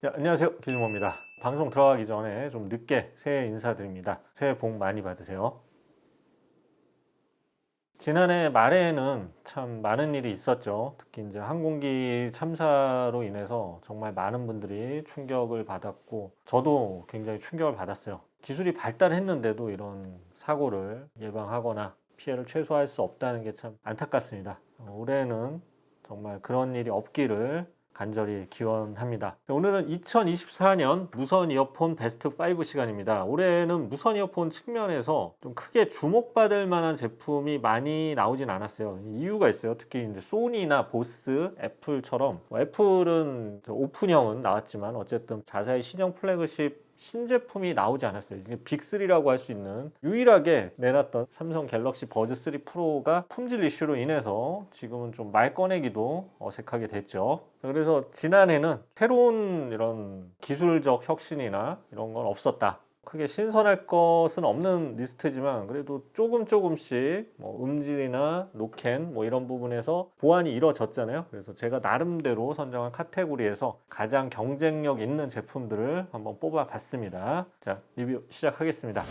네, 안녕하세요. 기준모입니다. 방송 들어가기 전에 좀 늦게 새해 인사드립니다. 새해 복 많이 받으세요. 지난해 말에는 참 많은 일이 있었죠. 특히 이제 항공기 참사로 인해서 정말 많은 분들이 충격을 받았고, 저도 굉장히 충격을 받았어요. 기술이 발달했는데도 이런 사고를 예방하거나 피해를 최소화할 수 없다는 게 참 안타깝습니다. 올해는 정말 그런 일이 없기를 간절히 기원합니다. 오늘은 2024년 무선 이어폰 베스트 5 시간입니다. 올해는 무선 이어폰 측면에서 좀 크게 주목받을 만한 제품이 많이 나오진 않았어요. 이유가 있어요. 특히 이제 소니나 보스, 애플처럼 애플은 오픈형은 나왔지만 어쨌든 자사의 신형 플래그십 신제품이 나오지 않았어요. 빅3라고 할 수 있는 유일하게 내놨던 삼성 갤럭시 버즈 3 프로가 품질 이슈로 인해서 지금은 좀 말 꺼내기도 어색하게 됐죠. 그래서 지난해는 새로운 이런 기술적 혁신이나 이런 건 없었다. 크게 신선할 것은 없는 리스트지만 그래도 조금씩 뭐 음질이나 노캔 뭐 이런 부분에서 보완이 이루어졌잖아요. 그래서 제가 나름대로 선정한 카테고리에서 가장 경쟁력 있는 제품들을 한번 뽑아봤습니다. 자, 리뷰 시작하겠습니다.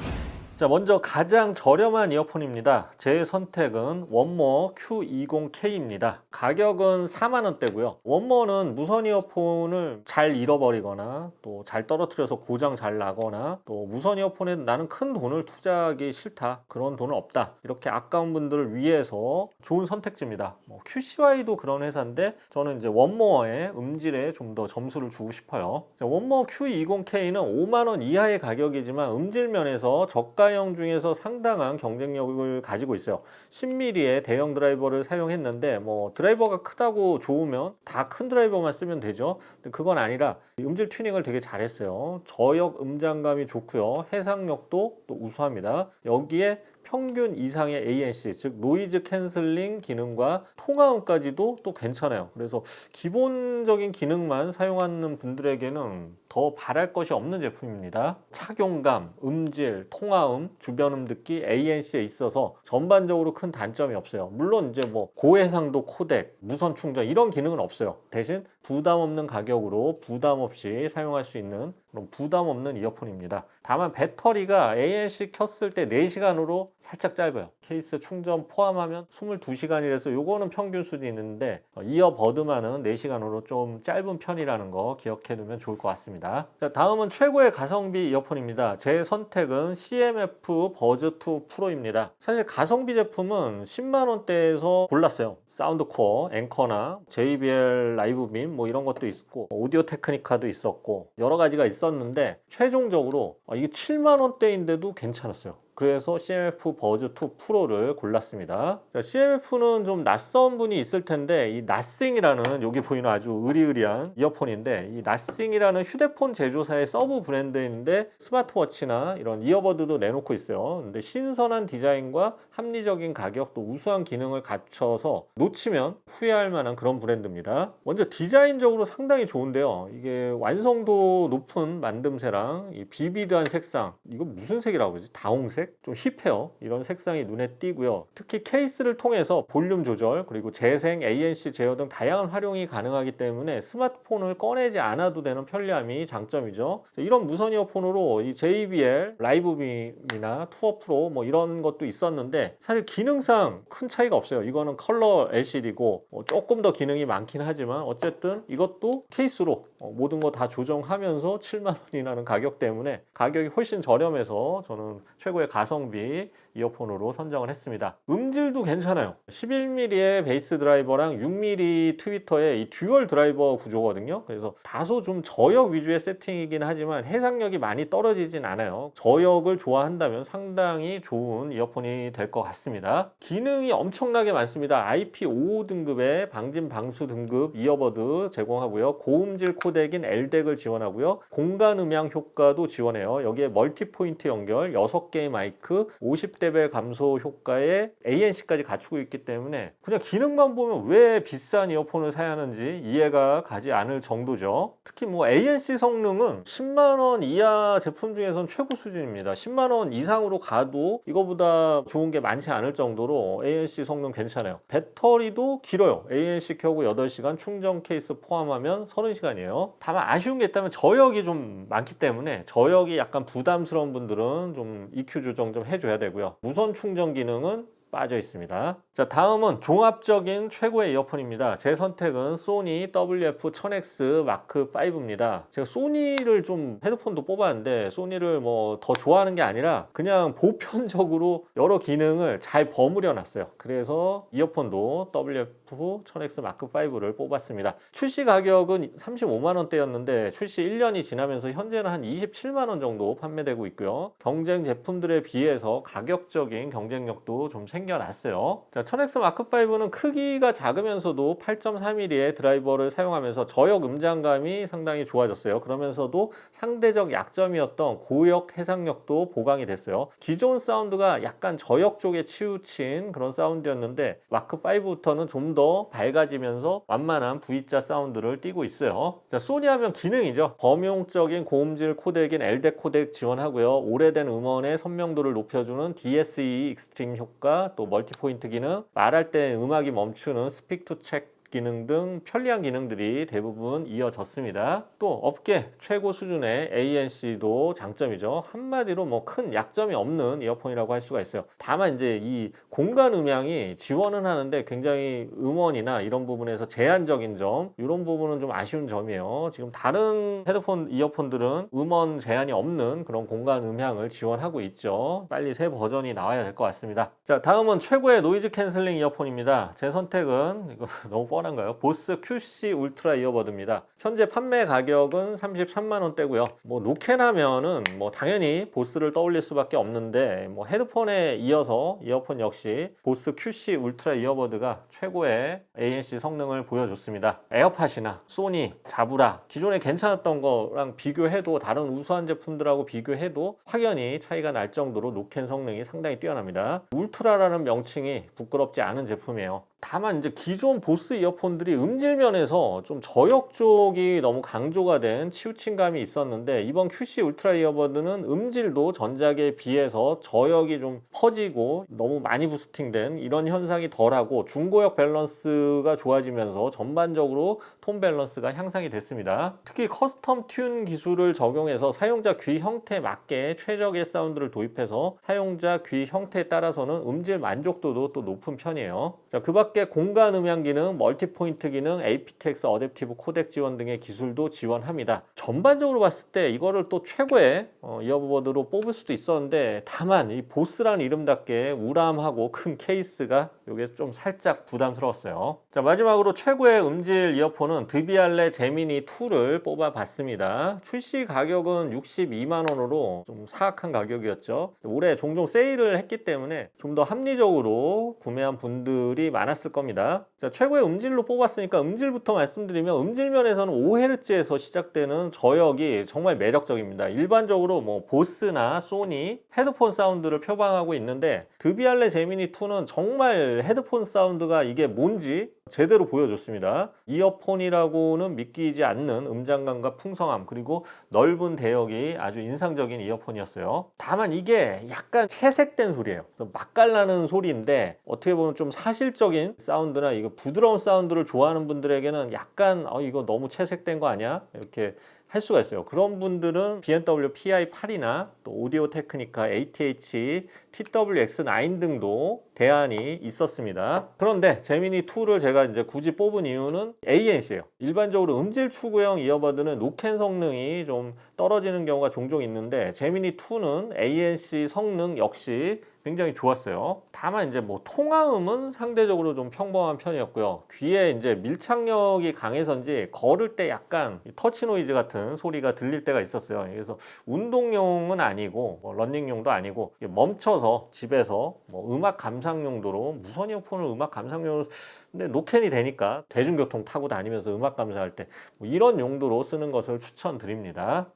자, 먼저 가장 저렴한 이어폰입니다. 제 선택은 원모 Q20K입니다. 가격은 4만원대고요. 원모는 무선 이어폰을 잘 잃어버리거나 또 잘 떨어뜨려서 고장 잘 나거나 또 무선 이어폰에 나는 큰 돈을 투자하기 싫다. 그런 돈은 없다. 이렇게 아까운 분들을 위해서 좋은 선택지입니다. QCY도 그런 회사인데 저는 이제 원모어의 음질에 좀 더 점수를 주고 싶어요. 원모 Q20K는 5만원 이하의 가격이지만 음질 면에서 저가형 중에서 상당한 경쟁력을 가지고 있어요. 10mm의 대형 드라이버를 사용했는데 뭐 드라이버가 크다고 좋으면 다 큰 드라이버만 쓰면 되죠. 근데 그건 아니라 음질 튜닝을 되게 잘했어요. 저역 음장감이 좋고요. 해상력도 또 우수합니다. 여기에 평균 이상의 ANC, 즉 노이즈 캔슬링 기능과 통화음까지도 또 괜찮아요. 그래서 기본적인 기능만 사용하는 분들에게는 더 바랄 것이 없는 제품입니다. 착용감, 음질, 통화음, 주변음 듣기, ANC에 있어서 전반적으로 큰 단점이 없어요. 물론 이제 뭐 고해상도 코덱, 무선 충전 이런 기능은 없어요. 대신 부담 없는 가격으로 부담 없이 사용할 수 있는 그런 부담 없는 이어폰입니다. 다만 배터리가 ANC 켰을 때 4시간으로 살짝 짧아요. 케이스 충전 포함하면 22시간이라서 요거는 평균 수준인데 이어버드만은 4시간으로 좀 짧은 편이라는 거 기억해 두면 좋을 것 같습니다. 자, 다음은 최고의 가성비 이어폰입니다. 제 선택은 CMF 버즈 2 프로입니다. 사실 가성비 제품은 10만원대에서 골랐어요. 사운드 코어, 앵커나 JBL 라이브빔 뭐 이런 것도 있었고 오디오 테크니카도 있었고 여러 가지가 있었는데 최종적으로 이게 7만원대인데도 괜찮았어요. 그래서 CMF 버즈 2 프로를 골랐습니다. CMF는 좀 낯선 분이 있을 텐데 이 나싱이라는 여기 보이는 아주 으리으리한 이어폰인데 이 나싱이라는 휴대폰 제조사의 서브 브랜드인데 스마트워치나 이런 이어버드도 내놓고 있어요. 근데 신선한 디자인과 합리적인 가격 또 우수한 기능을 갖춰서 놓치면 후회할 만한 그런 브랜드입니다. 먼저 디자인적으로 상당히 좋은데요. 이게 완성도 높은 만듦새랑 이 비비드한 색상, 이거 무슨 색이라고 그러지? 다홍색? 좀 힙해요. 이런 색상이 눈에 띄고요. 특히 케이스를 통해서 볼륨 조절 그리고 재생, ANC 제어 등 다양한 활용이 가능하기 때문에 스마트폰을 꺼내지 않아도 되는 편리함이 장점이죠. 이런 무선 이어폰으로 이 JBL 라이브빔이나 투어 프로 뭐 이런 것도 있었는데 사실 기능상 큰 차이가 없어요. 이거는 컬러 LCD고 조금 더 기능이 많긴 하지만 어쨌든 이것도 케이스로 모든 거 다 조정하면서 7만 원이라는 가격 때문에 가격이 훨씬 저렴해서 저는 최고의 가성비 이어폰으로 선정을 했습니다. 음질도 괜찮아요. 11mm의 베이스 드라이버랑 6mm 트위터의 이 듀얼 드라이버 구조거든요. 그래서 다소 좀 저역 위주의 세팅이긴 하지만 해상력이 많이 떨어지진 않아요. 저역을 좋아한다면 상당히 좋은 이어폰이 될 것 같습니다. 기능이 엄청나게 많습니다. IP55 등급의 방진 방수 등급 이어버드 제공하고요. 고음질 코덱인 LDEC을 지원하고요. 공간 음향 효과도 지원해요. 여기에 멀티포인트 연결, 6개의 마이크, 50 데시벨 감소 효과에 ANC까지 갖추고 있기 때문에 그냥 기능만 보면 왜 비싼 이어폰을 사야 하는지 이해가 가지 않을 정도죠. 특히 뭐 ANC 성능은 10만 원 이하 제품 중에선 최고 수준입니다. 10만 원 이상으로 가도 이거보다 좋은 게 많지 않을 정도로 ANC 성능 괜찮아요. 배터리도 길어요. ANC 켜고 8시간, 충전 케이스 포함하면 30시간이에요. 다만 아쉬운 게 있다면 저역이 좀 많기 때문에 저역이 약간 부담스러운 분들은 좀 EQ 조정 좀 해줘야 되고요. 무선 충전 기능은 빠져 있습니다. 자, 다음은 종합적인 최고의 이어폰입니다. 제 선택은 소니 WF-1000X 마크 5입니다. 제가 소니를 좀 헤드폰도 뽑았는데 소니를 뭐 더 좋아하는 게 아니라 그냥 보편적으로 여러 기능을 잘 버무려 놨어요. 그래서 이어폰도 WF-1000X 마크 5를 뽑았습니다. 출시 가격은 35만 원대였는데 출시 1년이 지나면서 현재는 한 27만 원 정도 판매되고 있고요. 경쟁 제품들에 비해서 가격적인 경쟁력도 좀 생겨났어요. 자, 1000X 마크 5는 크기가 작으면서도 8.3mm의 드라이버를 사용하면서 저역 음장감이 상당히 좋아졌어요. 그러면서도 상대적 약점이었던 고역 해상력도 보강이 됐어요. 기존 사운드가 약간 저역 쪽에 치우친 그런 사운드였는데 마크 5부터는 좀 더 밝아지면서 완만한 V자 사운드를 띠고 있어요. 자, 소니 하면 기능이죠. 범용적인 고음질 코덱인 LDAC 코덱 지원하고요. 오래된 음원의 선명도를 높여주는 DSE 익스트림 효과, 또 멀티포인트 기능, 말할 때 음악이 멈추는 스픽 투 책 기능 등 편리한 기능들이 대부분 이어졌습니다. 또 업계 최고 수준의 ANC도 장점이죠. 한마디로 뭐 큰 약점이 없는 이어폰이라고 할 수가 있어요. 다만 이제 이 공간 음향이 지원은 하는데 굉장히 음원이나 이런 부분에서 제한적인 점, 이런 부분은 좀 아쉬운 점이에요. 지금 다른 헤드폰 이어폰들은 음원 제한이 없는 그런 공간 음향을 지원하고 있죠. 빨리 새 버전이 나와야 될 것 같습니다. 자, 다음은 최고의 노이즈 캔슬링 이어폰입니다. 제 선택은 이거 너무 뻔한가요? 보스 QC 울트라 이어버드입니다. 현재 판매 가격은 33만 원대고요. 뭐 노캔 하면은 뭐 당연히 보스를 떠올릴 수밖에 없는데 뭐 헤드폰에 이어서 이어폰 역시 보스 QC 울트라 이어버드가 최고의 ANC 성능을 보여줬습니다. 에어팟이나 소니, 자브라 기존에 괜찮았던 거랑 비교해도 다른 우수한 제품들하고 비교해도 확연히 차이가 날 정도로 노캔 성능이 상당히 뛰어납니다. 울트라라는 명칭이 부끄럽지 않은 제품이에요. 다만 이제 기존 보스 이어폰들이 음질면에서 좀 저역 쪽이 너무 강조가 된 치우친 감이 있었는데 이번 QC 울트라 이어버드는 음질도 전작에 비해서 저역이 좀 퍼지고 너무 많이 부스팅된 이런 현상이 덜하고 중고역 밸런스가 좋아지면서 전반적으로 톤 밸런스가 향상이 됐습니다. 특히 커스텀 튠 기술을 적용해서 사용자 귀 형태에 맞게 최적의 사운드를 도입해서 사용자 귀 형태에 따라서는 음질 만족도도 또 높은 편이에요. 자, 그 밖에 공간 음향 기능, 멀티포인트 기능, aptX 어댑티브 코덱 지원 등의 기술도 지원합니다. 전반적으로 봤을 때 이거를 또 최고의 이어버드로 뽑을 수도 있었는데 다만 이 보스라는 이름답게 우람하고 큰 케이스가 이게 좀 살짝 부담스러웠어요. 자, 마지막으로 최고의 음질 이어폰은 드비알레 제미니 2를 뽑아봤습니다. 출시 가격은 62만 원으로 좀 사악한 가격이었죠. 올해 종종 세일을 했기 때문에 좀 더 합리적으로 구매한 분들이 많았을 겁니다. 자, 최고의 음질로 뽑았으니까 음질부터 말씀드리면 음질면에서는 5Hz에서 시작되는 저역이 정말 매력적입니다. 일반적으로 뭐 보스나 소니 헤드폰 사운드를 표방하고 있는데 드비알레 제미니 2는 정말 헤드폰 사운드가 이게 뭔지 제대로 보여줬습니다. 이어폰이라고는 믿기지 않는 음장감과 풍성함 그리고 넓은 대역이 아주 인상적인 이어폰이었어요. 다만 이게 약간 채색된 소리예요. 맛깔나는 소리인데 어떻게 보면 좀 사실적인 사운드나 이거 부드러운 사운드를 좋아하는 분들에게는 약간 이거 너무 채색된 거 아니야? 이렇게 할 수가 있어요. 그런 분들은 BMW PI8이나 또 오디오 테크니카 ATH TWX9 등도 대안이 있었습니다. 그런데 제미니 2를 제가 이제 굳이 뽑은 이유는 ANC예요. 일반적으로 음질 추구형 이어버드는 노캔 성능이 좀 떨어지는 경우가 종종 있는데 제미니 2는 ANC 성능 역시 굉장히 좋았어요. 다만 이제 뭐 통화음은 상대적으로 좀 평범한 편이었고요. 귀에 이제 밀착력이 강해서인지 걸을 때 약간 터치 노이즈 같은 소리가 들릴 때가 있었어요. 그래서 운동용은 아니고 뭐 러닝용도 아니고 멈춰서 집에서 뭐 음악 감상 용도로 무선 이어폰을 음악 감상용으로 근데 노캔이 되니까 대중교통 타고 다니면서 음악 감상할 때 뭐 이런 용도로 쓰는 것을 추천드립니다.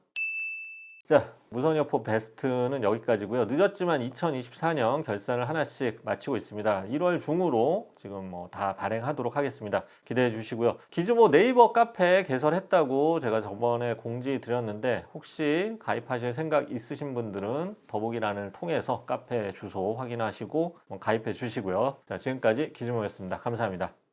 자, 무선이어폰 베스트는 여기까지고요. 늦었지만 2024년 결산을 하나씩 마치고 있습니다. 1월 중으로 지금 뭐 다 발행하도록 하겠습니다. 기대해 주시고요. 기즈모 네이버 카페 개설했다고 제가 저번에 공지 드렸는데 혹시 가입하실 생각 있으신 분들은 더보기란을 통해서 카페 주소 확인하시고 가입해 주시고요. 자, 지금까지 기즈모였습니다. 감사합니다.